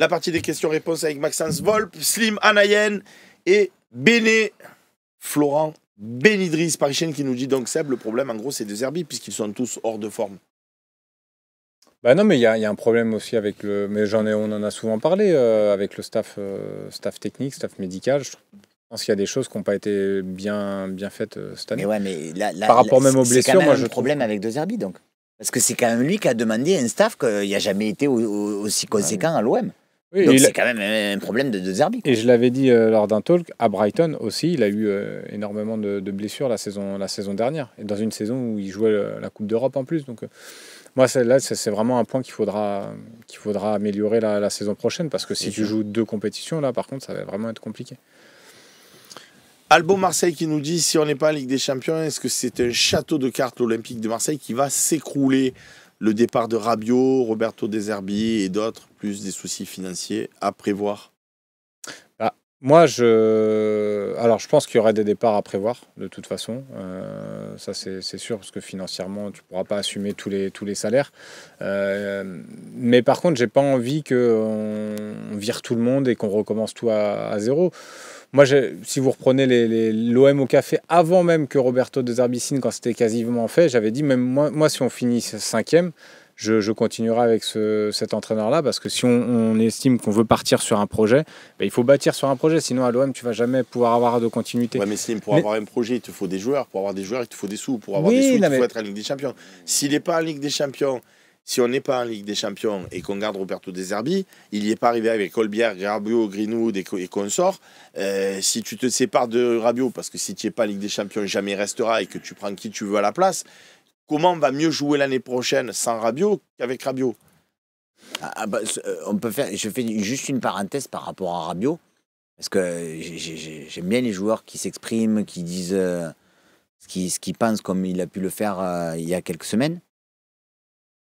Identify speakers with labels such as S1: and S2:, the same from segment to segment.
S1: La partie des questions-réponses avec Maxence Volpe, Slim Anayen et Béné Florent Benidris, Paris-Chaîne, qui nous dit donc Seb, le problème en gros c'est De Zerbi puisqu'ils sont tous hors de forme.
S2: Bah non, mais il y a un problème aussi avec le. Mais on en a souvent parlé avec le staff technique, staff médical. Je pense qu'il y a des choses qui n'ont pas été bien faites cette année.
S3: Mais ouais, mais là,
S2: par rapport même aux blessures,
S3: moi je problème avec De Zerbi donc. Parce que c'est quand même lui qui a demandé un staff qu'il n'y a jamais été aussi conséquent à l'OM.
S2: Oui,
S3: donc c'est quand même un problème de Zerbi.
S2: Et je l'avais dit lors d'un talk, à Brighton aussi, il a eu énormément de blessures la saison dernière. Et dans une saison où il jouait la Coupe d'Europe en plus. Donc moi, là, c'est vraiment un point qu'il faudra améliorer la saison prochaine. Parce que si tu joues 2 compétitions, là, par contre, ça va vraiment être compliqué.
S1: Albo Marseille qui nous dit, si on n'est pas en Ligue des Champions, est-ce que c'est un château de cartes l'Olympique de Marseille qui va s'écrouler? Le départ de Rabiot, Roberto De Zerbi et d'autres, plus des soucis financiers à prévoir.
S2: Moi, je pense qu'il y aurait des départs à prévoir, de toute façon. Ça, c'est sûr, parce que financièrement, tu ne pourras pas assumer tous les salaires. Mais par contre, je n'ai pas envie qu'on vire tout le monde et qu'on recommence tout à zéro. Moi, si vous reprenez l'OM au café, avant même que Roberto De Zerbi signe, quand c'était quasiment fait, j'avais dit, même moi si on finit 5e, je continuerai avec cet entraîneur-là, parce que si on estime qu'on veut partir sur un projet, il faut bâtir sur un projet, sinon à l'OM, tu ne vas jamais pouvoir avoir de continuité.
S1: Ouais, mais pour avoir un projet, il te faut des joueurs. Pour avoir des joueurs, il te faut des sous. Pour avoir des sous, il faut être en Ligue des Champions. S'il n'est pas en Ligue des Champions, si on n'est pas en Ligue des Champions et qu'on garde Roberto De Zerbi, il n'y est pas arrivé avec Colbière, Rabiot, Greenwood et consorts. Si tu te sépares de Rabiot, parce que si tu n'es pas en Ligue des Champions, jamais il restera et que tu prends qui tu veux à la place, comment on va mieux jouer l'année prochaine sans Rabiot qu'avec Rabiot?
S3: On peut faire. Je fais juste une parenthèse par rapport à Rabiot, parce que j'aime bien les joueurs qui s'expriment, qui disent ce qu'ils pensent, comme il a pu le faire il y a quelques semaines.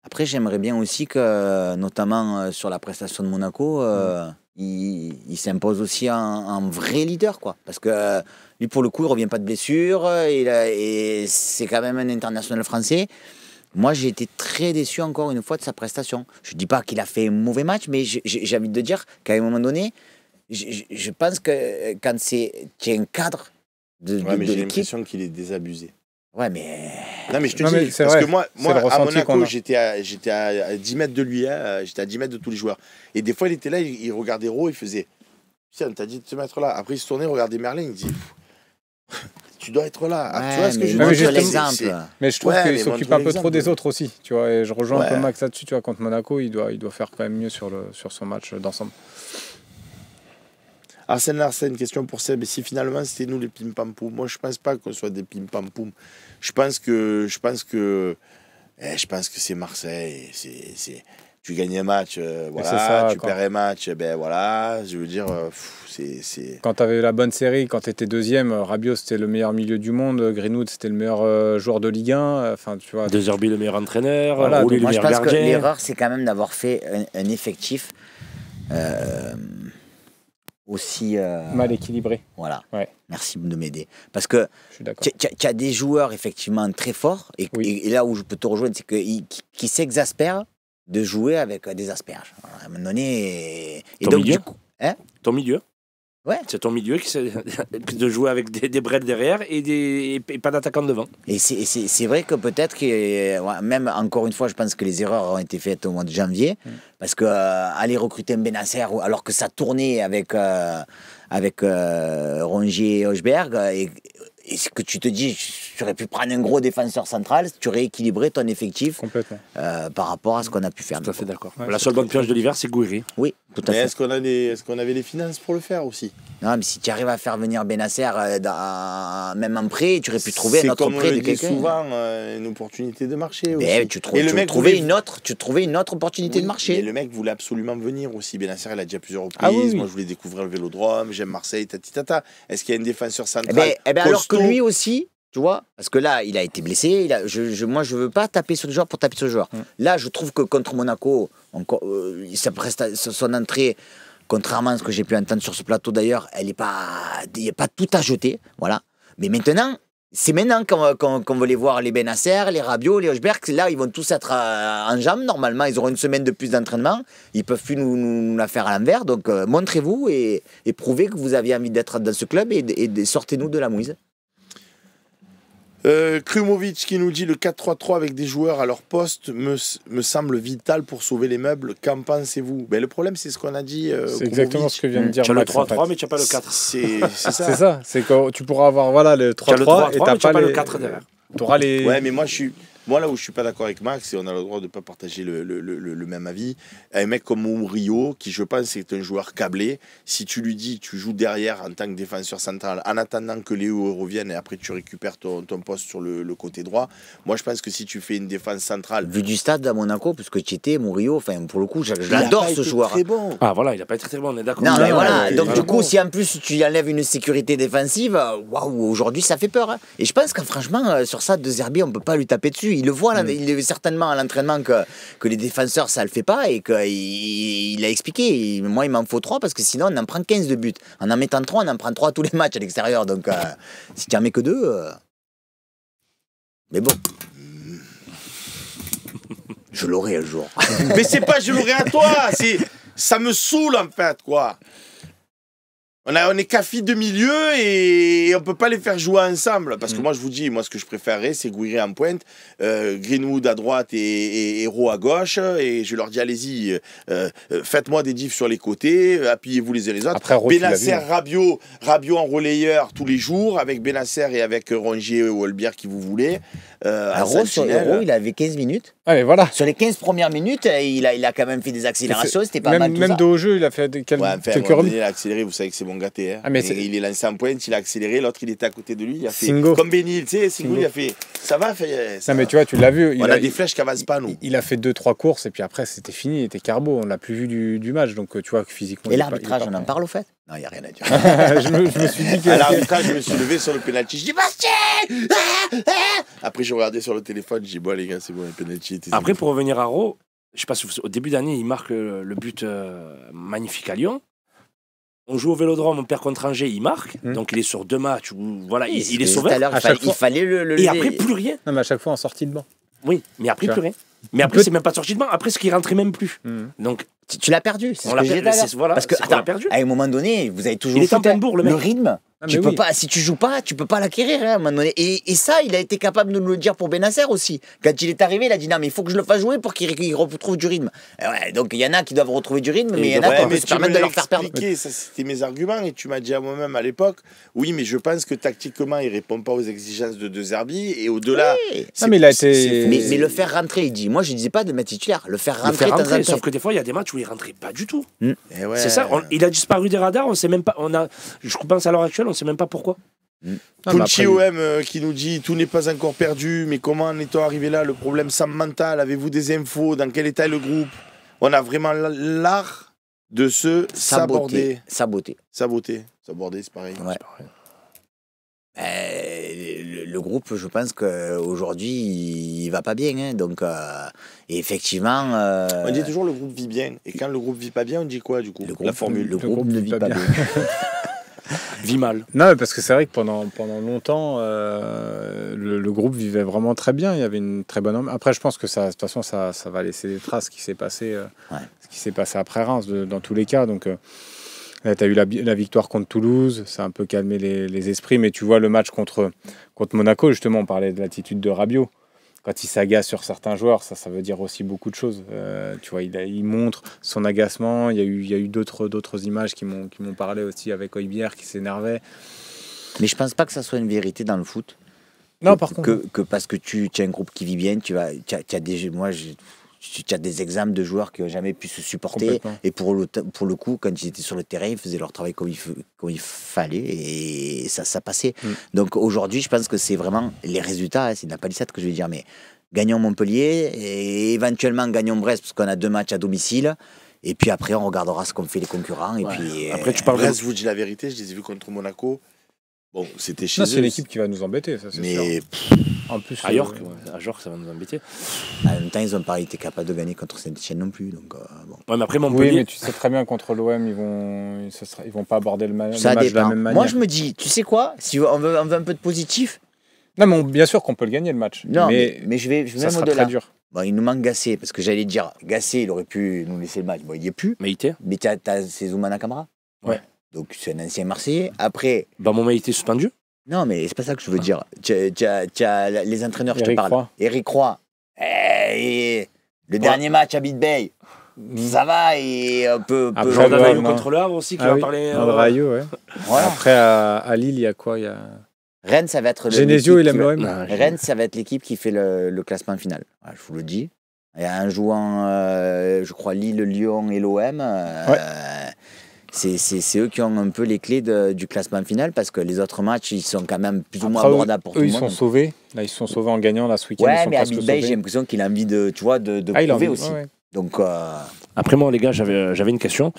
S3: Après, j'aimerais bien aussi que, notamment sur la prestation de Monaco, il s'impose aussi en vrai leader, quoi. Parce que lui, pour le coup, il ne revient pas de blessure, et c'est quand même un international français. Moi, j'ai été très déçu, encore une fois, de sa prestation. Je ne dis pas qu'il a fait un mauvais match, mais j'ai envie de dire qu'à un moment donné, je pense que quand tu es un cadre de
S1: mais j'ai
S3: l'équipe...
S1: l'impression qu'il est désabusé.
S3: Ouais, mais...
S1: Non, mais je te dis, parce
S2: vrai,
S1: que moi à Monaco, j'étais à 10 mètres de lui, j'étais à 10 mètres de tous les joueurs. Et des fois, il était là, il regardait Raw, il faisait Putain, t'as dit de te mettre là. Après, il se tournait, regardait Merlin, il dit tu dois être là.
S3: Ouais,
S1: tu vois ce que je
S3: veux
S1: dire
S3: l'exemple.
S2: Mais je trouve qu'il s'occupe un peu trop des autres aussi. Tu vois, et je rejoins un peu Max là-dessus. Tu vois, contre Monaco, il doit faire quand même mieux sur son match d'ensemble.
S1: Arsène Larsen, question pour Seb. Et si finalement c'était nous les pim-pam-poum? Moi, je pense pas qu'on soit des pim-pam-poum. Je pense que c'est Marseille. Tu gagnes un match, voilà. Tu perds un match, ben voilà. Je veux dire, c'est.
S2: Quand tu avais la bonne série, quand tu étais deuxième, Rabiot c'était le meilleur milieu du monde, Greenwood c'était le meilleur joueur de Ligue 1. Enfin, tu vois.
S4: De Zerbi le meilleur entraîneur.
S2: Voilà,
S4: Roulé,
S3: moi,
S4: le
S3: je
S4: meilleur
S3: pense
S4: gardien.
S3: que l'erreur, c'est quand même d'avoir fait un effectif aussi
S2: mal équilibré.
S3: Voilà.
S2: Ouais.
S3: Merci de m'aider. Parce que
S2: tu
S3: as des joueurs effectivement très forts, et là où je peux te rejoindre, c'est qui s'exaspèrent de jouer avec des asperges. À un moment donné. Et donc,
S4: milieu,
S3: du coup, hein,
S4: ton milieu.
S3: Ouais.
S4: C'est ton milieu qui de jouer avec des brels derrière et pas d'attaquant devant.
S3: Et c'est vrai que peut-être que, même encore une fois, je pense que les erreurs ont été faites au mois de janvier, parce que aller recruter un Benasser alors que ça tournait avec Rongier et Hochberg, et ce que tu te dis, tu aurais pu prendre un gros défenseur central, tu aurais équilibré ton effectif par rapport à ce qu'on a pu faire.
S4: Tout à fait d'accord. Ouais, la seule bonne pioche de l'hiver, c'est Gouiri.
S3: Oui, tout à fait.
S1: Est-ce qu'on avait les finances pour le faire aussi?
S3: Non, mais si tu arrives à faire venir Benasser, même en prêt, tu aurais pu trouver un autre prêt de quelqu'un.
S1: C'est souvent une opportunité de marché aussi.
S3: Tu trouvais une autre opportunité de marché.
S1: Et le mec voulait absolument venir aussi. Benasser, il a déjà plusieurs reprises. Moi, je voulais découvrir le Vélodrome, j'aime Marseille, tata. Est-ce qu'il y a un défenseur central
S3: alors que lui aussi, tu vois, parce que là, il a été blessé. Moi, je veux pas taper sur le joueur pour taper sur le joueur. Là, je trouve que contre Monaco, son entrée, contrairement à ce que j'ai pu entendre sur ce plateau d'ailleurs, il n'y a pas tout à jeter. Voilà. Mais maintenant, c'est maintenant qu'on veut les voir, les Benasser, les Rabiot, les Hochberg. Là, ils vont tous être en jambes. Normalement, ils auront une semaine de plus d'entraînement. Ils ne peuvent plus nous la faire à l'envers. Donc, montrez-vous et prouvez que vous avez envie d'être dans ce club et sortez-nous de la mouise.
S1: Krumovic qui nous dit le 4-3-3 avec des joueurs à leur poste me semble vital pour sauver les meubles. Qu'en pensez-vous? Le problème, c'est ce qu'on a dit.
S2: C'est exactement ce que vient de dire Max.
S4: Tu as le 3-3, mais tu n'as pas le 4.
S1: C'est ça.
S2: C'est ça. C'est que tu pourras avoir le 3-3 et tu n'as
S4: pas le 4 derrière.
S1: Ouais, mais moi, là où je suis pas d'accord avec Max, et on a le droit de ne pas partager le même avis, un mec comme Murillo, qui je pense est un joueur câblé, si tu lui dis tu joues derrière en tant que défenseur central, en attendant que Léo revienne et après tu récupères ton poste sur le côté droit, moi je pense que si tu fais une défense centrale...
S3: Vu du stade à Monaco, parce que tu étais Murillo, pour le coup, j'adore ce joueur.
S1: Très bon.
S4: Ah voilà, il n'a pas été très bon, on est d'accord.
S3: Non, mais voilà, donc du coup, si en plus tu enlèves une sécurité défensive, waouh, aujourd'hui ça fait peur. Hein. Et je pense que franchement, sur ça, De Zerbi, on peut pas lui taper dessus. Il le voit, il est certainement à l'entraînement que les défenseurs ça le fait pas et qu'il a expliqué. Moi, il m'en faut 3 parce que sinon on en prend 15 de buts. En mettant 3, on en prend 3 tous les matchs à l'extérieur. Donc si tu en mets que 2. Mais bon. Je l'aurai un jour.
S1: Mais c'est pas je l'aurai à toi, ça me saoule en fait, quoi. On est café de milieu et on peut pas les faire jouer ensemble. Parce que moi, je vous dis, ce que je préférerais, c'est Guiri en pointe, Greenwood à droite et Hérault à gauche. Et je leur dis, allez-y, faites-moi des diffs sur les côtés, appuyez-vous les uns les autres.
S2: Après,
S1: Benasser, Rabiot en relayeur tous les jours, avec Benasser et avec Rongier ou Olbière qui vous voulez.
S3: Sur Hérault, il avait 15 minutes.
S2: Ah, mais voilà.
S3: Sur les 15 premières minutes, il a quand même fait des accélérations, c'était pas mal tout ça.
S2: Même de haut jeu, il a fait quelques remis.
S1: Il a accéléré, vous savez que c'est bon gâté. Hein.
S2: Ah, mais
S1: il est lancé en pointe, il a accéléré, l'autre il était à côté de lui, il a fait
S2: Singo.
S1: comme Benil, tu sais, Singo, il a fait ça va.
S2: Non, mais tu vois, tu l'as vu.
S1: On a des flèches qui avancent pas, nous.
S2: Il a fait 2-3 courses et puis après c'était fini, il était carbo, on l'a plus vu du match, donc tu vois que physiquement.
S3: Et l'arbitrage, on en parle au fait? Non, il n'y a rien à dire.
S2: je me suis dit que.
S1: À l'arbitrage, je me suis levé sur le penalty, je dis Bastien. Après, j'ai regardé sur le téléphone, je dis bon, les gars, c'est bon, le penalty.
S4: Après, pour revenir à Raw, je sais pas si au début d'année, il marque le but magnifique à Lyon. On joue au Vélodrome, on perd contre Angers, il marque. Donc il est sur 2 matchs où voilà, il est sauvé.
S3: Il fallait le
S4: et après, plus rien.
S2: Non, mais à chaque fois en sortie de banc.
S4: Oui, mais après, plus rien. Mais après, c'est même pas sorti de banc. Après, ce qui rentrait même plus. Donc,
S3: tu l'as perdu.
S4: On l'a perdu. Voilà,
S3: parce que, attends,
S4: perdu.
S3: à un moment donné, vous avez toujours.
S4: Il est en pleine bourre, le mec.
S3: Le rythme.
S2: Ah,
S3: tu peux pas, si tu joues pas, tu peux pas l'acquérir hein, à un moment donné. Et ça, il a été capable de nous le dire pour Benasser aussi. Quand il est arrivé, il a dit non, mais il faut que je le fasse jouer pour qu'il retrouve du rythme. Ouais, donc il y en a qui doivent retrouver du rythme, mais il y en a qui peuvent se permettre de leur faire perdre.
S1: Ça, c'était mes arguments et tu m'as dit à moi-même à l'époque, oui, mais je pense que tactiquement, il répond pas aux exigences de De Zerbi et au-delà.
S3: Oui.
S2: Non, mais il a été.
S3: Mais le faire rentrer, il dit. Moi, je disais pas de mettre titulaire. Le faire rentrer.
S4: Sauf que des fois, il y a des matchs où il rentrait pas du tout.
S1: Ouais.
S4: C'est ça. Il a disparu des radars. On sait même pas. Je pense à l'heure actuelle, on sait même pas pourquoi.
S1: Punchi OM qui nous dit tout n'est pas encore perdu, mais comment en est-on arrivé là? Le problème Sam mental, avez-vous des infos? Dans quel état est le groupe? On a vraiment l'art de se saborder.
S3: Saboter,
S1: c'est pareil.
S3: Ouais. Le groupe, je pense qu'aujourd'hui, il va pas bien. Hein, donc, et effectivement.
S1: On dit toujours le groupe vit bien. Et quand le groupe vit pas bien, on dit quoi du coup?
S3: La formule. Le groupe ne vit pas bien.
S4: Vit mal.
S2: Non, parce que c'est vrai que pendant longtemps, le groupe vivait vraiment très bien. Il y avait une très bonne ambiance. Après, je pense que de toute façon, ça va laisser des traces. Ce qui s'est passé après Reims, dans tous les cas. Donc, là, tu as eu la victoire contre Toulouse. Ça a un peu calmé les esprits. Mais tu vois, le match contre Monaco, justement, on parlait de l'attitude de Rabiot. Quand il s'agace sur certains joueurs, ça veut dire aussi beaucoup de choses. Tu vois, il montre son agacement. Il y a eu d'autres images qui m'ont parlé aussi avec Højbjerg qui s'énervait.
S3: Mais je pense pas que ça soit une vérité dans le foot.
S2: Non, par contre.
S3: Que parce que tu as un groupe qui vit bien, tu as des exemples de joueurs qui n'ont jamais pu se supporter. Et pour le coup, quand ils étaient sur le terrain, ils faisaient leur travail comme il fallait et ça passait. Donc aujourd'hui, je pense que c'est vraiment les résultats, c'est la palissade que je vais dire, mais gagnons Montpellier et éventuellement gagnons Brest parce qu'on a 2 matchs à domicile. Et puis après, on regardera ce qu'ont fait les concurrents. Et puis,
S1: après, tu parles Brest, je vous dis la vérité, je les ai vus contre Monaco. Bon, c'était chez eux.
S2: C'est l'équipe qui va nous embêter, ça, c'est sûr. En plus,
S4: à York, ça va nous embêter.
S3: En même temps, ils n'ont pas été capables de gagner contre Saint-Etienne non plus. Donc, bon.
S4: Ouais, mais après, Montpellier...
S2: Oui, mais tu sais très bien, contre l'OM, ils vont pas aborder le match de la même manière.
S3: Moi, je me dis, tu sais quoi? Si on veut un peu de positif,
S2: Non, mais bien sûr qu'on peut le gagner le match.
S3: Non, mais je vais
S2: ça
S3: même
S2: sera
S3: au-delà.
S2: très dur.
S3: Bon, il nous manque Gassé, parce que j'allais dire, Gassé, il aurait pu nous laisser le match. Bon, il n'y est plus.
S4: Maïté.
S3: Mais c'est Zoumana Camara.
S4: Ouais.
S3: Donc, c'est un ancien Marseillais. Après.
S4: Bah, mon Maïté suspendu.
S3: Non, mais c'est pas ça que je veux dire. Tu as les entraîneurs, je te parle.
S2: Roy.
S3: Eric Roy. Le dernier match à Bid Bay. Ça va, et un peu.
S2: Après,
S4: Jordan
S2: ouais,
S4: Ayew
S2: non.
S4: contre le Havre aussi, qui
S2: Ah
S4: va
S2: oui,
S4: parler.
S2: Ayew, ouais.
S3: Voilà.
S2: Après, à Lille, il y a quoi?
S3: Rennes, ça va être.
S2: Genesio, il
S3: l'équipe
S2: aime
S3: qui va-
S2: l'OM.
S3: Rennes, ça va être l'équipe qui fait le classement final. Voilà, je vous le dis. Il y a un jouant, je crois, Lille, Lyon et l'OM. C'est eux qui ont un peu les clés du classement final parce que les autres matchs, ils sont quand même plus ou moins abordables pour tout le monde.
S2: Eux, ils sont sauvés. Là, ils se sont sauvés en gagnant là, ce week-end.
S3: Ouais,
S2: ils sont
S3: mais à
S2: presque
S3: Big Bay,
S2: sauvés.
S3: j'ai l'impression qu'il a envie de
S2: Il a
S3: prouver
S2: envie,
S3: aussi.
S2: ouais.
S3: Donc,
S4: Après, moi, les gars, j'avais une question.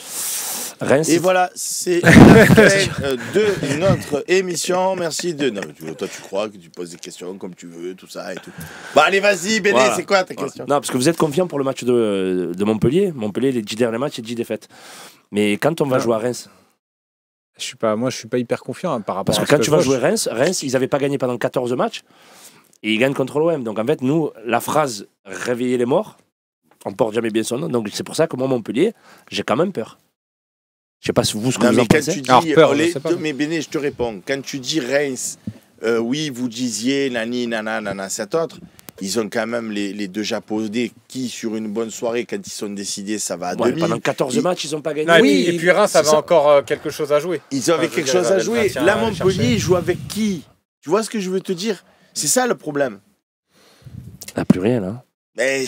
S4: Reims.
S1: Et voilà, c'est la fin de notre émission. Merci de. Non, mais toi, tu crois que tu poses des questions comme tu veux, tout ça et tout. Bah, allez, vas-y, Béné,
S4: Voilà.
S1: c'est quoi ta question?
S4: Non, parce que vous êtes confiant pour le match de Montpellier. Montpellier, les 10 derniers matchs et 10 défaites. Mais quand on va jouer à Reims,
S2: Moi, je suis pas hyper confiant par rapport
S4: parce
S2: à
S4: que
S2: ce
S4: quand tu vas
S2: je
S4: jouer
S2: vois.
S4: Reims, ils n'avaient pas gagné pendant 14 matchs et ils gagnent contre l'OM. Donc en fait, nous, la phrase réveiller les morts, on porte jamais bien son nom. Donc c'est pour ça que moi, Montpellier, j'ai quand même peur. Je sais pas si vous, ce que
S1: Non,
S4: vous
S1: mais
S4: en
S1: quand
S4: pensez.
S1: tu dis.
S2: Alors, peur, je
S1: les
S2: sais pas.
S1: deux- mais Béné, je te réponds. Quand tu dis Reims, oui, vous disiez nani, nana, cet autre. Ils ont quand même les deux Japonais qui, sur une bonne soirée, quand ils sont décidés, ça va à
S4: Ouais,
S1: demi.
S4: pendant 14 matchs, ils n'ont pas gagné.
S2: Non,
S1: Oui,
S2: et puis Reims
S1: c'est
S2: avait
S1: ça.
S2: encore quelque chose à jouer.
S1: Ils avaient
S2: Enfin, je veux
S1: quelque
S2: dire,
S1: chose
S2: ils
S1: à
S2: avaient le
S1: jouer.
S2: maintien
S1: Là,
S2: à aller
S1: Montpellier,
S2: chercher.
S1: ils jouent avec qui? Tu vois ce que je veux te dire? C'est ça le problème.
S4: Ah, plus rien, là.
S1: Mais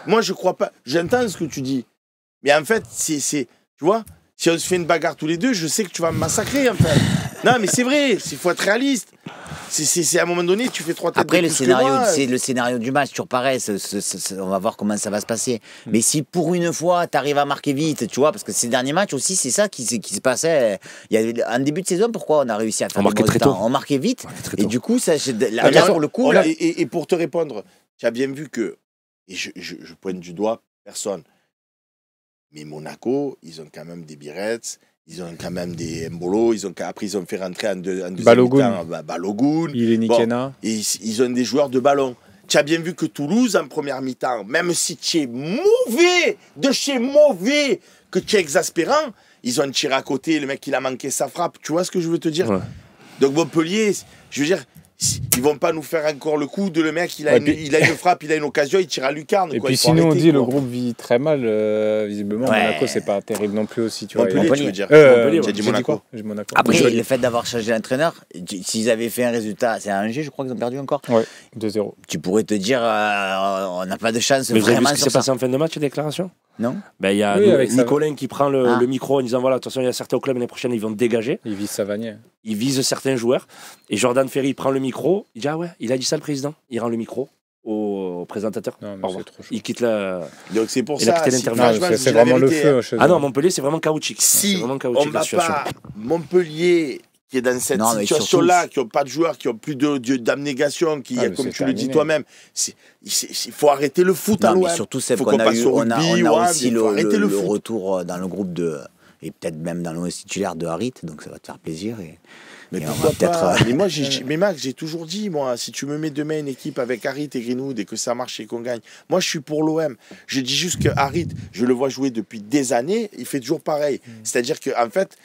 S1: moi, je crois pas. J'entends ce que tu dis. Mais en fait, tu vois, si on se fait une bagarre tous les deux, je sais que tu vas me massacrer, en fait. Non, mais c'est vrai, il faut être réaliste. C'est à un moment donné, tu fais 3 têtes
S3: après,
S1: de
S3: le
S1: plus que
S3: scénario,
S1: moi.
S3: c'est le scénario du match, toujours pareil. On va voir comment ça va se passer. Mais si pour une fois, tu arrives à marquer vite, tu vois, parce que ces derniers matchs aussi, c'est ça qui se passait. En début de saison, pourquoi on a réussi à faire
S4: On marquait
S3: des bons
S4: très tôt.
S3: résultats? On marquait vite.
S4: Très
S3: Et
S4: tôt.
S3: du coup, là,
S1: Attends,
S3: pour le coup, là,
S1: et pour te répondre, tu as bien vu que, et je pointe du doigt personne, mais Monaco, ils ont quand même des Birettes, ils ont quand même des Mbolo, après ils ont fait rentrer en deuxième
S2: Balogun.
S1: mi-temps Balogun.
S2: Il est Nikena.
S1: Et ils ont des joueurs de ballon. Tu as bien vu que Toulouse, en première mi-temps, même si tu es mauvais, de chez mauvais, que tu es exaspérant, ils ont tiré à côté, le mec il a manqué sa frappe. Tu vois ce que je veux te dire?
S4: Ouais.
S1: Donc Montpellier, je veux dire, ils vont pas nous faire encore le coup de le mec, il a une frappe, il a une occasion, il tire à lucarne.
S2: Et
S1: quoi.
S2: puis
S1: Il faut
S2: sinon, on
S1: arrêter,
S2: dit
S1: quoi.
S2: le groupe vit très mal. Visiblement,
S3: Ouais.
S2: Monaco, c'est pas terrible non plus aussi. Tu vois.
S1: Montpellier,
S3: Montpellier.
S1: tu veux dire.
S4: Montpellier,
S1: J'ai dit
S2: J'ai
S1: Monaco.
S2: quoi J'ai dit Monaco.
S3: après,
S2: Joli.
S3: le fait d'avoir changé l'entraîneur, s'ils avaient fait un résultat, c'est à Angers, je crois qu'ils ont perdu encore.
S2: Ouais, 2-0.
S3: Tu pourrais te dire, on n'a pas de chance
S4: Mais vous avez vu
S3: vraiment
S4: ce qui
S3: sur
S4: s'est
S3: ça.
S4: passé en fin de match, les déclarations?
S3: Non?
S4: Ben, il y a
S2: Oui, avec ça.
S4: Nicolin qui prend
S3: Ah.
S4: le micro en disant voilà, de toute façon, il y a certains au club l'année prochaine, ils vont dégager.
S2: Il vise Savanier.
S4: Il vise certains joueurs. Et Jordan Ferry prend le micro. Il dit ah ouais, il a dit ça le président. Il rend le micro au présentateur.
S2: Non, mais
S4: Au
S2: c'est
S4: revoir.
S2: trop chaud.
S4: Il quitte la.
S1: Donc c'est pour
S4: Il a
S1: ça.
S4: quitté
S1: si-
S4: l'interview.
S2: Non,
S1: franchement,
S2: c'est
S1: je dis la
S2: vraiment le
S1: vérité,
S2: feu.
S1: hein.
S2: chez
S4: Ah
S2: eux.
S4: non, Montpellier, c'est vraiment chaotique. C'est
S1: Si
S4: vraiment
S1: on
S4: chaotique la
S1: va
S4: situation.
S1: pas Montpellier qui est dans cette
S3: Non, mais
S1: situation-là,
S3: surtout-
S1: qui n'ont pas de joueurs, qui n'ont plus d'abnégation, qui,
S2: Ah, mais
S1: comme
S2: c'est
S1: tu le dis
S2: terminé.
S1: toi-même, il faut arrêter le foot à
S3: Non, mais
S1: l'OM.
S3: surtout, c'est
S1: Faut
S3: qu'on
S1: qu'on
S3: a,
S1: passe
S3: eu,
S1: au
S3: on a,
S1: rugby,
S3: on a
S1: ouais,
S3: aussi
S1: mais faut arrêter le foot.
S3: retour dans le groupe et peut-être même dans le titulaire de Harit, donc ça va te faire plaisir.
S1: Mais
S3: Et on
S1: pourquoi
S3: va peut-être,
S1: pas Mais moi, mais Max, j'ai toujours dit, moi, si tu me mets demain une équipe avec Harit et Greenwood et que ça marche et qu'on gagne, moi, je suis pour l'OM. Je dis juste que Harit, je le vois jouer depuis des années, il fait toujours pareil. C'est-à-dire qu'en fait,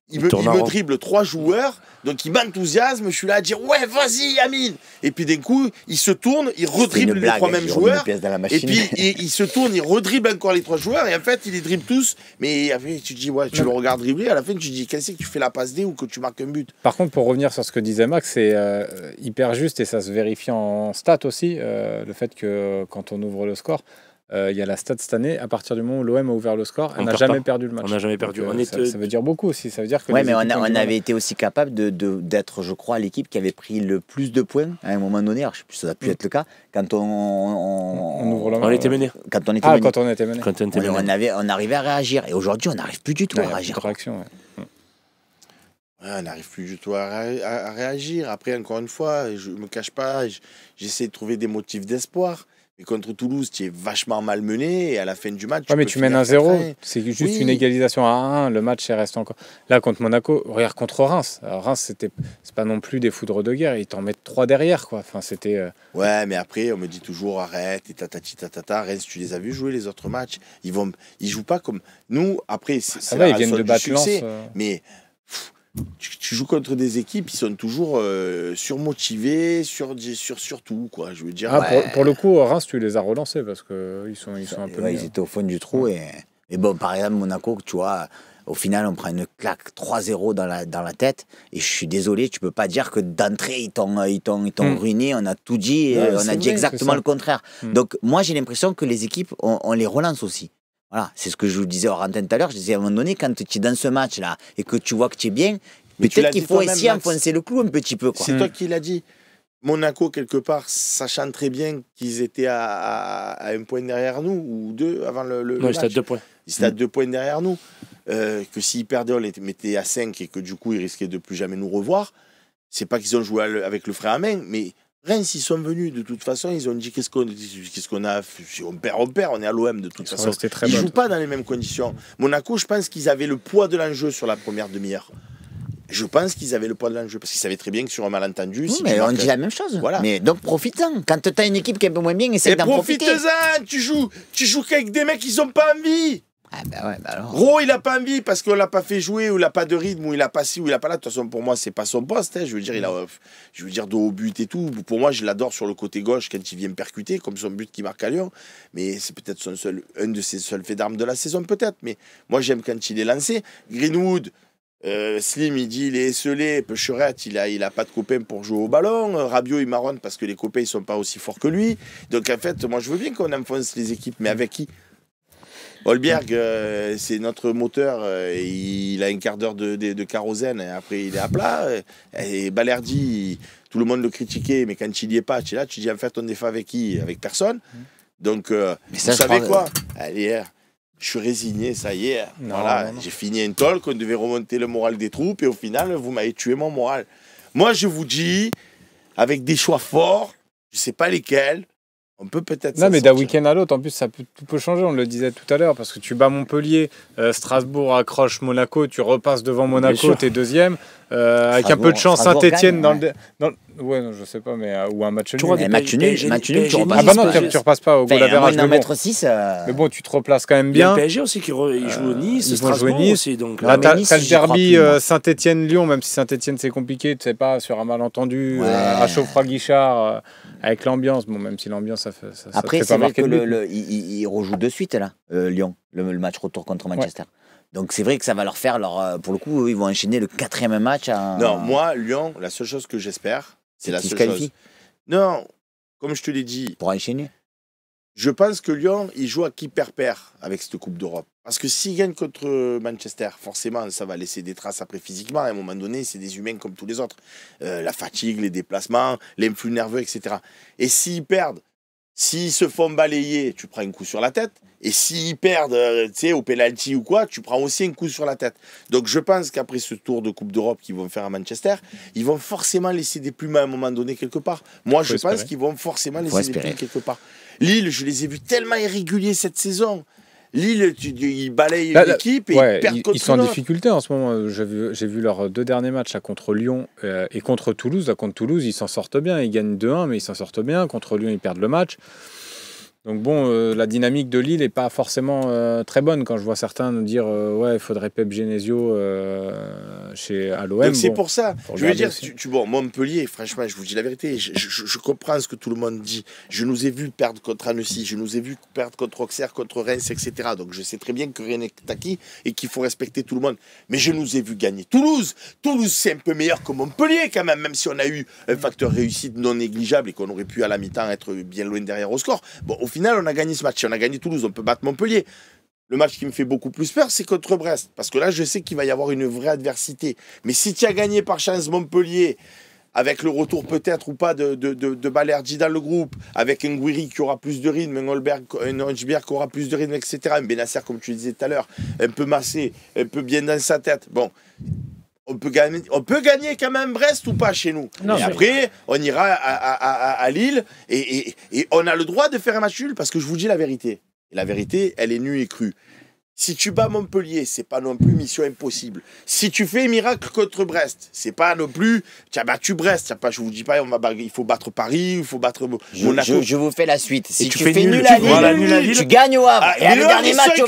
S1: il me
S4: tourne en rond.
S1: dribble 3 joueurs, donc il m'enthousiasme, je suis là à dire ouais, vas-y, Amine. Et puis d'un coup, il se tourne, il redribble les 3 mêmes joueurs. Et puis il se tourne, il redribble encore les 3 joueurs, et en fait, il les dribble tous. Mais après, tu te dis, ouais, tu le regardes dribbler, à la fin, tu te dis, qu'est-ce que tu fais la passe D ou que tu marques un but?
S2: Par contre, pour revenir sur ce que disait Max, c'est hyper juste et ça se vérifie en stats aussi. Le fait que quand on ouvre le score, il y a la stat cette année, à partir du moment où l'OM a ouvert le score,
S4: On
S2: elle n'a
S4: perd
S2: jamais
S4: pas.
S2: perdu le match.
S4: On n'a jamais perdu.
S2: Donc,
S4: On
S2: ça veut dire beaucoup aussi. Ça veut dire que
S3: Ouais,
S2: les
S3: mais
S2: équipes ont
S3: on
S2: du mal.
S3: avait été aussi capable d'être, je crois, l'équipe qui avait pris le plus de points à un moment donné. Alors, je sais plus si ça a pu être le cas. Quand
S2: On ouvre le
S4: On
S2: match.
S4: était mené.
S3: Quand on était
S2: Ah,
S3: mené.
S2: quand on était mené.
S4: Quand on était mené.
S3: On arrivait à réagir. Et aujourd'hui, on n'arrive plus du tout
S2: Ouais,
S3: à
S2: il y a
S3: réagir.
S2: plus de réaction, ouais.
S1: Ouais, on n'arrive plus du tout à réagir. Après, encore une fois, je ne me cache pas, j'essaie de trouver des motifs d'espoir. Mais contre Toulouse, tu es vachement malmené et à la fin du match.
S2: Ouais, mais tu mènes 1-0, c'est juste une égalisation à 1, le match est resté encore. Là, contre Monaco, regarde contre Reims. Alors, Reims, c'est pas non plus des foudres de guerre, ils t'en mettent 3 derrière, quoi. Enfin, c'était.
S1: Ouais, mais après, on me dit toujours arrête, et tatati tatata. Reims, tu les as vus jouer les autres matchs. Ils jouent pas comme. Nous, après, c'est
S2: là, ils viennent de battre Lens.
S1: Mais. Tu joues contre des équipes, ils sont toujours surmotivés, sur tout, quoi. Je veux dire.
S2: Pour le coup, Reims, tu les as relancés parce qu'ils sont un peu.
S3: Ils étaient au fond du trou. Et bon, par exemple, Monaco, tu vois, au final, on prend une claque 3-0 dans la tête. Et je suis désolé, tu peux pas dire que d'entrée, ils t'ont ruiné. On a tout dit, on a dit exactement le contraire. Donc, moi, j'ai l'impression que les équipes, on les relance aussi. Voilà, c'est ce que je vous disais en antenne tout à l'heure. Je disais à un moment donné, quand tu es dans ce match-là et que tu vois que tu es bien, peut-être qu'il faut essayer d'enfoncer le clou un petit peu.
S1: C'est toi qui l'as dit. Monaco, quelque part, sachant très bien qu'ils étaient à 1 point derrière nous, ou 2 avant le match.
S4: Non, ils étaient à 2 points.
S1: Ils étaient à 2 points derrière nous. Que s'ils perdaient, on les mettait à 5 et que du coup, ils risquaient de plus jamais nous revoir. C'est pas qu'ils ont joué avec le frein à main, mais Reims, ils sont venus de toute façon, ils ont dit qu'est-ce qu'on a, si on perd, on est à l'OM de toute façon. Ils ne jouent pas dans les mêmes conditions. Monaco, je pense qu'ils avaient le poids de l'enjeu sur la première demi-heure. Je pense qu'ils avaient le poids de l'enjeu parce qu'ils savaient très bien que sur un malentendu.
S3: Si mais on dit la même chose. Voilà. Mais donc profite-en. Quand tu as une équipe qui est un peu moins bien, essaie d'en profiter.
S1: Profite-en, tu joues qu'avec des mecs qui n'ont pas envie.
S3: Ah bah ouais, bah alors.
S1: Gros, il a pas envie parce qu'on l'a pas fait jouer ou il a pas de rythme ou il a pas ci ou il a pas là. De toute façon, pour moi, c'est pas son poste. Hein. Je veux dire, dos au but et tout. Pour moi, je l'adore sur le côté gauche quand il vient me percuter, comme son but qui marque à Lyon. Mais c'est peut-être un de ses seuls faits d'armes de la saison, peut-être. Mais moi, j'aime quand il est lancé. Greenwood, Slim, il dit il est esselé. Pecherette, il a pas de copains pour jouer au ballon. Rabiot, il marronne parce que les copains, ils sont pas aussi forts que lui. Donc en fait, moi, je veux bien qu'on enfonce les équipes, mais avec qui? Holberg, c'est notre moteur, il a un quart d'heure de kérosène et après il est à plat. Et Balerdi, tout le monde le critiquait, mais quand il n'y est pas, tu es là, tu dis en fait on est fait avec qui? Avec personne. Donc, vous savez quoi? Allez, je suis résigné, ça y est. Voilà, j'ai fini un talk, on devait remonter le moral des troupes et au final, vous m'avez tué mon moral. Moi, je vous dis, avec des choix forts, je ne sais pas lesquels, on peut peut-être.
S2: Non, mais d'un week-end à l'autre, en plus, tout peut changer. On le disait tout à l'heure, parce que tu bats Montpellier, Strasbourg accroche Monaco, tu repasses devant Monaco, t'es deuxième. Avec un peu de chance, Saint-Etienne dans le. Ouais, non, je sais pas, mais ou un match nul.
S3: Match nul, tu repasses.
S2: Ah bah non, tu repasses pas au goal average.
S3: Mais bon, 6,
S2: mais bon, tu te replaces quand même bien.
S4: Il y a le PSG aussi qui joue Nice, Strasbourg aussi. Donc,
S2: là, t'as le derby Saint-Etienne-Lyon, même si Saint-Etienne c'est compliqué, tu sais pas, sur un malentendu, à Chaufroid-Guichard, avec l'ambiance. Bon, même si l'ambiance, ça fait
S3: après,
S2: c'est
S3: vrai que il rejoue de suite, là, Lyon, le match retour contre Manchester. Donc c'est vrai que ça va leur faire, pour le coup, ils vont enchaîner le 4e match.
S1: Non, moi, Lyon, la seule chose que j'espère, c'est la seule chose. Non, comme je te l'ai dit.
S3: Pour enchaîner.
S1: Je pense que Lyon, il joue à qui perd avec cette Coupe d'Europe. Parce que s'il gagne contre Manchester, forcément, ça va laisser des traces après physiquement. À un moment donné, c'est des humains comme tous les autres. La fatigue, les déplacements, l'influx nerveux, etc. Et s'ils perdent, s'ils se font balayer, tu prends un coup sur la tête. Et s'ils perdent au penalty ou quoi, tu prends aussi un coup sur la tête. Donc je pense qu'après ce tour de Coupe d'Europe qu'ils vont faire à Manchester, ils vont forcément laisser des plumes à un moment donné quelque part. Moi, je pense qu'ils vont forcément laisser des plumes quelque part. Lille, je les ai vus tellement irréguliers cette saison. Lille, ils balayent l'équipe et ils perdent contre
S2: ils sont en difficulté en ce moment. J'ai vu leurs 2 derniers matchs contre Lyon et contre Toulouse. Là, contre Toulouse, ils s'en sortent bien. Ils gagnent 2-1, mais ils s'en sortent bien. Contre Lyon, ils perdent le match. Donc bon, la dynamique de Lille n'est pas forcément très bonne. Quand je vois certains nous dire ouais, il faudrait Pep Genesio à l'OM.
S1: Donc c'est pour ça. Je veux dire, bon, Montpellier, franchement, je vous dis la vérité, je comprends ce que tout le monde dit. Je nous ai vus perdre contre Annecy, je nous ai vus perdre contre Auxerre, contre Reims, etc. Donc je sais très bien que rien n'est acquis et qu'il faut respecter tout le monde. Mais je nous ai vus gagner Toulouse. Toulouse, c'est un peu meilleur que Montpellier quand même si on a eu un facteur réussite non négligeable et qu'on aurait pu à la mi-temps être bien loin derrière au score. Bon, au final, on a gagné ce match. Si on a gagné Toulouse, on peut battre Montpellier. Le match qui me fait beaucoup plus peur, c'est contre Brest. Parce que là, je sais qu'il va y avoir une vraie adversité. Mais si tu as gagné par chance Montpellier, avec le retour peut-être ou pas de Balerdi dans le groupe, avec un Gouiri qui aura plus de rythme, un Holberg qui aura plus de rythme, etc. Un Benasser, comme tu le disais tout à l'heure, un peu massé, un peu bien dans sa tête. Bon, on peut gagner quand même Brest ou pas chez nous.
S2: Non,
S1: et après, on ira à Lille et on a le droit de faire un match nul parce que je vous dis la vérité. Et la vérité, elle est nue et crue. Si tu bats Montpellier, c'est pas non plus mission impossible. Si tu fais miracle contre Brest, c'est pas non plus. Tu as battu Brest. Je vous dis pas, il faut battre Paris, il faut battre Monaco.
S3: Je vous fais la suite. Si tu
S4: fais
S3: fais
S4: nul
S3: à Lille, tu gagnes au Havre.
S1: Et
S3: le dernier match,
S1: au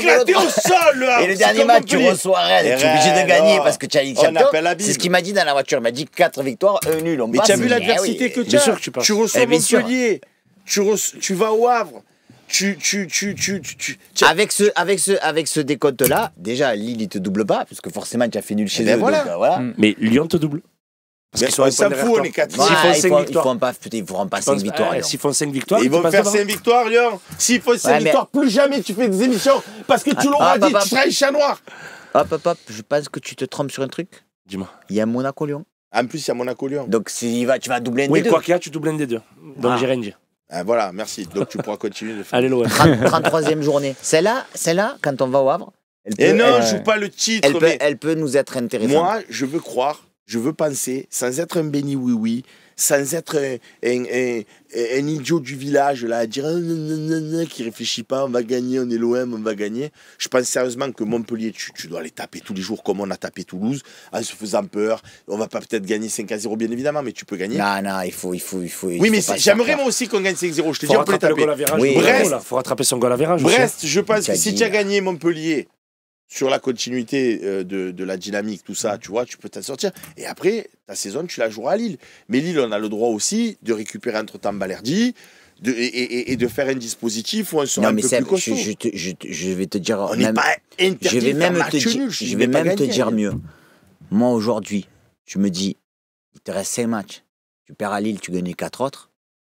S1: sol.
S3: Et le dernier match, tu reçois Rennes. Tu es obligé de gagner parce que tu as Ligue Champion. C'est ce qu'il m'a dit dans la voiture. Il m'a dit 4 victoires, 1 nul.
S1: Mais tu as vu l'adversité que tu as. Tu reçois Montpellier. Tu vas au Havre.
S3: Avec ce décompte-là, déjà, Lille, il te double pas, parce que forcément, tu as fait nul chez eux.
S1: Voilà.
S3: Donc, voilà.
S4: Mais Lyon te double.
S1: Parce qu'ils sont on s'en fout, on est 4.
S3: Ils feront pas 5 victoires.
S4: S'ils font 5 victoires,
S1: ils vont faire 5 victoires, Lyon. S'ils font 5 victoires, plus jamais tu fais des émissions. Parce que tu l'auras dit, tu seras un chat noir.
S3: Hop, je pense que tu te trompes sur un truc.
S4: Dis-moi.
S3: Il y a Monaco-Lyon.
S1: En plus, il y a Monaco-Lyon.
S3: Donc, tu vas doubler un des deux.
S4: Oui, quoi qu'il y a, tu doubles un des deux. Donc, j'ai rien dit.
S1: Ah, voilà, merci. Donc tu pourras continuer de faire.
S4: Allez, l'OM.
S3: 33e journée. Celle-là, quand on va au Havre.
S1: Et non, je joue pas le titre.
S3: Elle peut nous être intéressante.
S1: Moi, je veux croire, je veux penser, sans être un béni oui-oui, sans être un idiot du village, là, à dire qui réfléchit pas, on va gagner, on est l'OM, on va gagner. Je pense sérieusement que Montpellier, tu dois les taper tous les jours comme on a tapé Toulouse, en se faisant peur. On va pas peut-être gagner 5-0, bien évidemment, mais tu peux gagner.
S3: Non, il faut.
S1: Oui, mais j'aimerais moi aussi qu'on gagne 5-0. Je te dis, on peut les taper.
S4: Brest, il faut rattraper son goal à virage.
S1: Brest, je pense que si tu as gagné Montpellier, sur la continuité de la dynamique, tout ça, tu vois, tu peux t'en sortir. Et après, ta saison, tu la joueras à Lille. Mais Lille, on a le droit aussi de récupérer entre-temps Balerdi et de faire un dispositif où on sera un peu plus costaud.
S3: Je vais te dire...
S1: On n'est pas interdit de faire match nul.
S3: Je vais même te dire mieux. Moi, aujourd'hui, tu me dis, il te reste 5 matchs. Tu perds à Lille, tu gagnes 4 autres.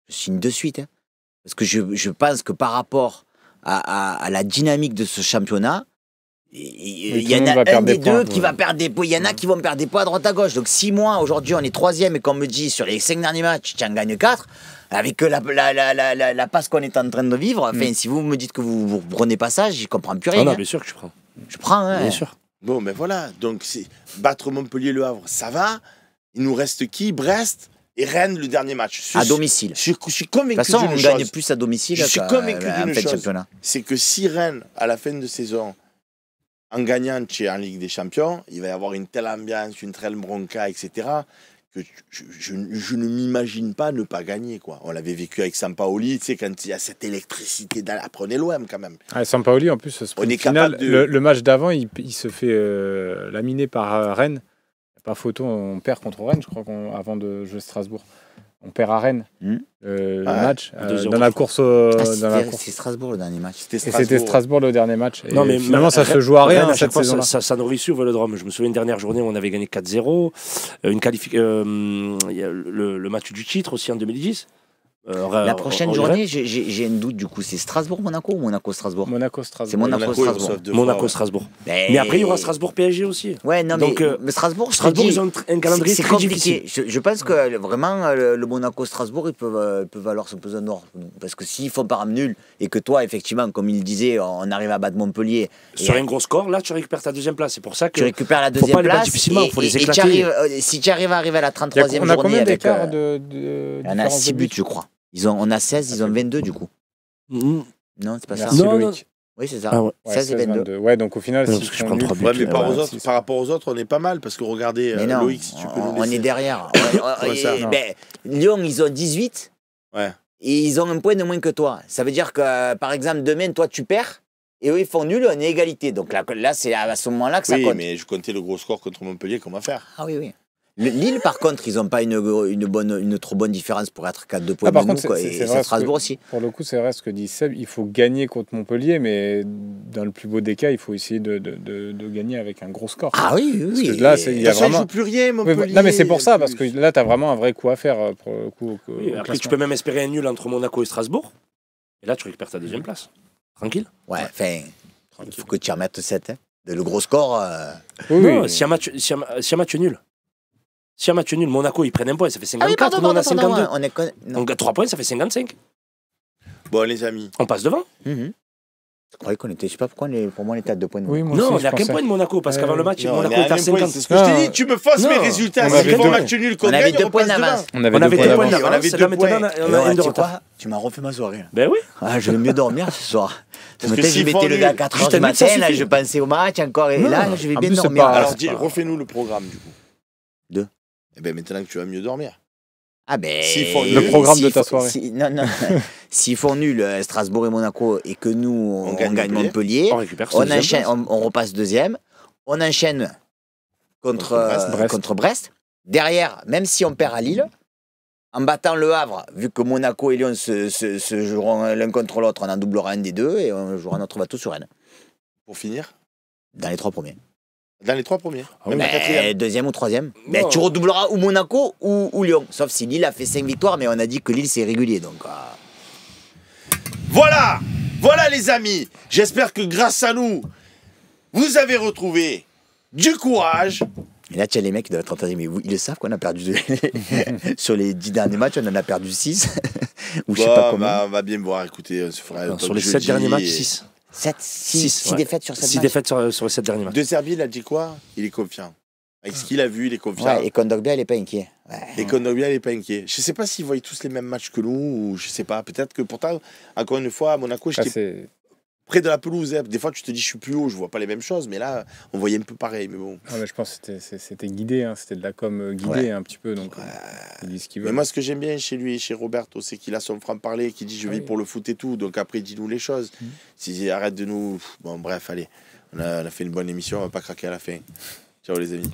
S3: Je signe de suite. Hein. Parce que je pense que par rapport à la dynamique de ce championnat, il y en a un des deux qui va perdre des points. Il y en a qui vont perdre des points à droite à gauche. Donc si moi, aujourd'hui, on est 3e et qu'on me dit sur les 5 derniers matchs, tu en gagnes 4, avec la passe qu'on est en train de vivre, enfin, si vous me dites que vous ne prenez pas ça, j'y comprends plus rien.
S4: Non, bien sûr que je prends.
S3: Je prends, hein.
S4: Bien sûr.
S1: Bon, mais voilà. Donc, battre Montpellier, Le Havre, ça va. Il nous reste qui? Brest et Rennes, le dernier match.
S3: À domicile.
S1: Je suis convaincu d'une chose.
S3: De toute façon, on gagne plus à domicile.
S1: Je suis convaincu d'une chose. C'est que si Rennes, à la fin de saison, en gagnant tu es en Ligue des Champions, il va y avoir une telle ambiance, une telle bronca, etc., que je ne m'imagine pas ne pas gagner, quoi. On l'avait vécu avec Sampaoli, tu sais, quand il y a cette électricité, prenez l'OM quand même.
S2: Sampaoli, en plus,
S1: on est
S2: final, le match d'avant, il se fait laminer par Rennes. Pas photo, on perd contre Rennes, je crois, avant de jouer Strasbourg. On perd à Rennes le match dans la course.
S3: C'est Strasbourg le dernier match.
S2: C'était Strasbourg le dernit match. Et
S4: non, mais
S2: finalement, ça se joue à rien cette saison-là.
S4: Ça nous réussit au Vélodrome. Je me souviens une dernière journée où on avait gagné 4-0. Le match du titre aussi en 2010.
S3: La prochaine journée, j'ai un doute du coup. C'est Strasbourg-Monaco ou Monaco-Strasbourg?
S2: Monaco-Strasbourg.
S3: C'est Monaco-Strasbourg.
S4: Monaco-Strasbourg. Mais après, il y aura Strasbourg-PSG aussi.
S3: Ouais, non,
S4: donc,
S3: mais Strasbourg,
S4: ils ont un calendrier
S3: c'est
S4: très
S3: compliqué.
S4: difficile.
S3: Je pense que vraiment, le Monaco-Strasbourg, il peut valoir son pesant d'or. Parce que s'ils font par nul et que toi, effectivement, comme il disait, on arrive à battre Montpellier.
S4: Sur un gros score, là, tu récupères ta deuxième place. C'est pour ça que.
S3: Tu récupères la deuxième place.
S4: Il faut les éclater.
S3: Si tu arrives à arriver à la 33e journée.
S2: On a combien d'écart
S3: On a 6 buts, je crois. On a 16, ils ont 22 du coup. Non, c'est pas ça.
S2: Non.
S3: Oui, c'est ça.
S4: Ah ouais.
S3: 16 et 22.
S2: Ouais, donc au final, si
S4: je prends 3 buts.
S1: Ouais, mais par rapport aux autres, on est pas mal. Parce que regardez, Loïc, si tu peux nous laisser.
S3: On est derrière. Lyon, ils ont 18.
S1: Ouais.
S3: Et ils ont un point de moins que toi. Ça veut dire que, par exemple, demain, toi, tu perds. Et eux, ils font nul, on est égalité. Donc là c'est à ce moment-là que ça compte.
S1: Oui, mais je comptais le gros score contre Montpellier, comment faire?
S3: Ah oui. Lille, par contre, ils n'ont pas une trop bonne différence pour être 4-2 points de nous. C'est Strasbourg aussi.
S2: Pour le coup, c'est vrai ce que dit Seb. Il faut gagner contre Montpellier, mais dans le plus beau des cas, il faut essayer de gagner avec un gros score.
S3: Ah oui.
S2: Parce que là, il y a vraiment...
S1: ne joue plus rien, Montpellier.
S2: Non, mais c'est pour ça, parce que là, tu as vraiment un vrai coup à faire. Pour le coup,
S4: après, tu peux même espérer un nul entre Monaco et Strasbourg. Et là, tu récupères ta deuxième place. Tranquille.
S3: Ouais, enfin, il faut que tu en mettes 7. Hein. Le gros score...
S4: Non, si un match nul. Si un match nul, Monaco, ils prennent un point, ça fait 54, nous on a 52. Donc 3 points, ça fait 55.
S1: Bon, les amis.
S4: On passe devant.
S3: Je croyais qu'on était, je sais pas pourquoi, pour moi on était à 2 points de
S2: Oui,
S3: Monaco.
S2: moi
S4: Non,
S2: aussi,
S4: on est à
S2: je
S4: qu'un
S2: pensais.
S4: point de Monaco, parce qu'avant le match,
S1: Non,
S4: Monaco
S1: on est
S4: était à
S1: un point,
S4: 50.
S1: c'est ce que je t'ai dit. Tu me fausses
S4: Non.
S1: mes résultats.
S2: On
S1: S'il
S2: avait
S1: faut
S2: deux-
S1: match nul qu'on
S3: on avait
S1: gagne,
S3: 2
S1: on
S3: points
S1: passe devant.
S3: d'avance.
S2: On avait
S4: On avait 2 points
S1: d'avance.
S4: d'avance,
S1: On avait
S4: là
S1: deux
S4: maintenant,
S1: points.
S4: on a un
S3: Tu
S4: de
S3: sais
S4: retard.
S3: quoi? Tu m'as refait ma soirée. Là.
S4: Ben oui.
S3: Ah, je vais mieux dormir ce soir. Ce
S1: Parce que
S3: matin, je
S1: s'ils
S3: m'étais
S1: font
S3: levé
S1: nul,
S3: à 4h
S4: juste
S3: du
S4: un but, ça
S3: matin, là,
S4: suffit.
S3: je pensais au match encore, et
S4: Non.
S3: là, je vais
S2: En
S3: bien
S2: plus, c'est
S3: dormir.
S2: pas-
S3: Alors,
S1: Alors, refais-nous le programme, du coup.
S3: Deux.
S1: Eh bien, maintenant que tu vas mieux dormir.
S3: ah ben,
S1: S'ils font
S2: Le
S1: nul,
S2: programme de ta soirée.
S3: non, non. S'ils font nul Strasbourg et Monaco et que nous, on gagne Montpellier,
S4: On récupère ce
S3: on,
S4: deuxième
S3: enchaîne,
S4: place.
S3: on repasse deuxième, on enchaîne
S1: Contre
S3: contre Brest. Derrière, même si on perd à Lille, en battant le Havre, vu que Monaco et Lyon se joueront l'un contre l'autre, on en doublera un des deux et on jouera notre bateau sur Rennes.
S1: Pour finir,
S3: Dans les 3 premiers.
S1: dans les 3 premiers.
S2: Ah
S1: Même
S2: oui.
S1: la quatrième.
S3: Deuxième ou troisième. Mais
S4: Non.
S3: tu redoubleras ou Monaco ou Lyon. Sauf si Lille a fait 5 victoires, mais on a dit que Lille c'est régulier. Donc,
S1: Voilà, voilà les amis. J'espère que grâce à nous, vous avez retrouvé du courage.
S3: Et là, tu as les mecs qui doivent être en train de dire, mais ils le savent qu'on a perdu sur les 10 derniers matchs, on en a perdu 6. Ou je sais pas combien.
S1: On va bien voir, écoutez, on se fera un
S4: Non, sur
S1: talk
S4: les 7
S1: jeudi
S4: derniers matchs,
S1: et-
S4: 6.
S3: 6
S4: ouais.
S3: défaites sur 7
S4: 6
S3: matchs.
S4: défaites sur les 7 derniers matchs.
S1: De Serbie, il a dit quoi? Il est confiant. Avec ce qu'il a vu, il est confiant.
S3: Ouais, et Kondogbia, elle est pas inquiet. Ouais.
S1: Et Kondogbia, il n'est pas inquiet. Je ne sais pas s'ils voient tous les mêmes matchs que nous, ou je sais pas. Peut-être que pourtant, encore une fois, à Monaco,
S2: Ah,
S1: j'étais
S2: c'est-
S1: près de la pelouse. Hein. Des fois, tu te dis, je suis plus haut, je vois pas les mêmes choses. Mais là, on voyait un peu pareil. Mais bon.
S2: ah, mais je pense que c'était guidé, hein. C'était de la com guidée un petit peu. Donc, ils disent ce qu'ils
S1: Mais
S2: veulent.
S1: moi, ce que j'aime bien chez lui, chez Roberto, c'est qu'il a son franc-parler, qui dit, je vis
S2: Oui.
S1: pour le foot et tout. Donc après, dis-nous les choses. S'il arrête de nous... Bon, bref, allez. On a fait une bonne émission, on va pas craquer à la fin. Ciao les amis.